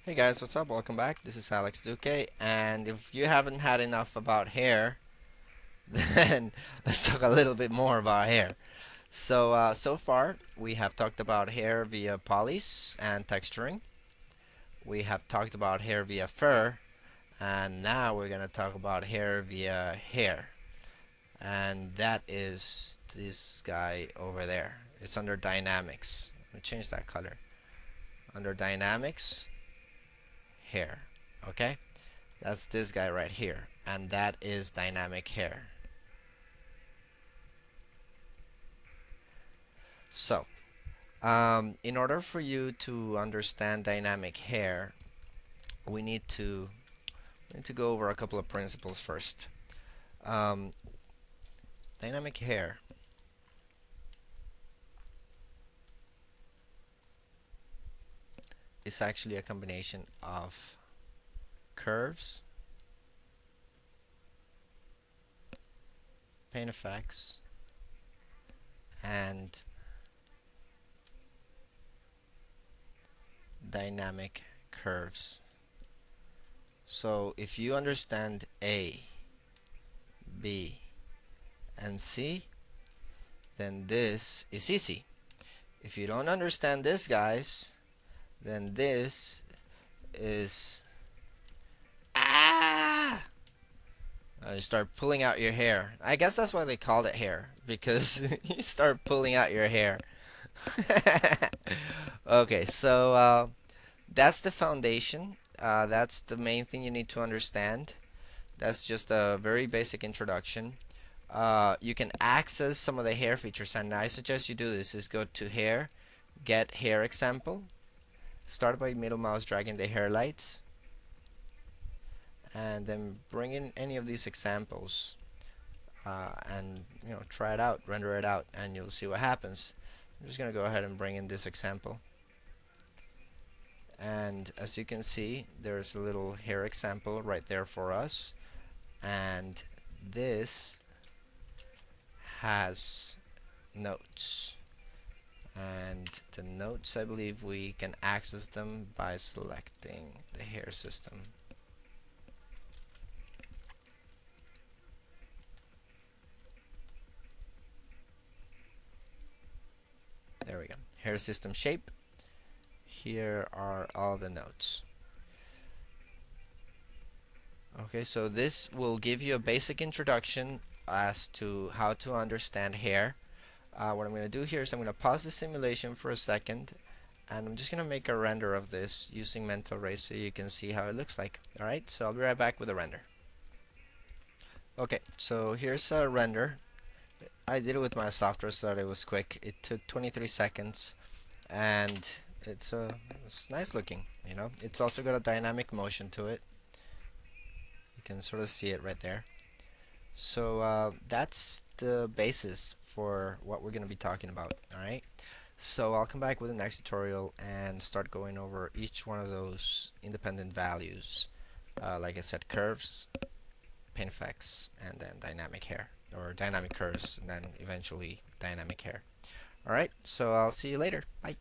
Hey guys, what's up? Welcome back. This is Alex Duque, and if you haven't had enough about hair, then let's talk a little bit more about hair. So far we have talked about hair via polish and texturing. We have talked about hair via fur, and now we're gonna talk about hair via hair, and that is this guy over there. It's under dynamics. Let me change that color. Under dynamics, hair. Okay? That's this guy right here, and that is dynamic hair. So, in order for you to understand dynamic hair, we need to go over a couple of principles first. Um, Dynamic hair is actually a combination of curves, paint effects, and dynamic curves. So if you understand A, B, and C, then this is easy. If you don't understand this, guys, then this is you start pulling out your hair. I guess that's why they called it hair, because you start pulling out your hair. Okay, so that's the foundation. That's the main thing you need to understand. That's just a very basic introduction. You can access some of the hair features, and I suggest you do this. Is go to hair, get hair example, start by middle mouse dragging the hair lights, and then bring in any of these examples, and try it out, render it out, and you'll see what happens. I'm just gonna go ahead and bring in this example, and as you can see, there's a little hair example right there for us, and this has notes, and the notes, I believe we can access them by selecting the hair system. There we go. Hair system shape. Here are all the notes. Okay, so this will give you a basic introduction as to how to understand hair. What I'm going to do here is I'm going to pause the simulation for a second, and I'm just going to make a render of this using mental ray so you can see how it looks like. Alright, so I'll be right back with a render. Okay, so here's a render. I did it with my software so that it was quick. It took 23 seconds, and it's nice looking. It's also got a dynamic motion to it. You can sort of see it right there. So that's the basis for what we're going to be talking about. Alright, so I'll come back with the next tutorial and start going over each one of those independent values. Like I said, curves, paint effects, and then dynamic hair, or dynamic curves, and then eventually dynamic hair. Alright, so I'll see you later. Bye.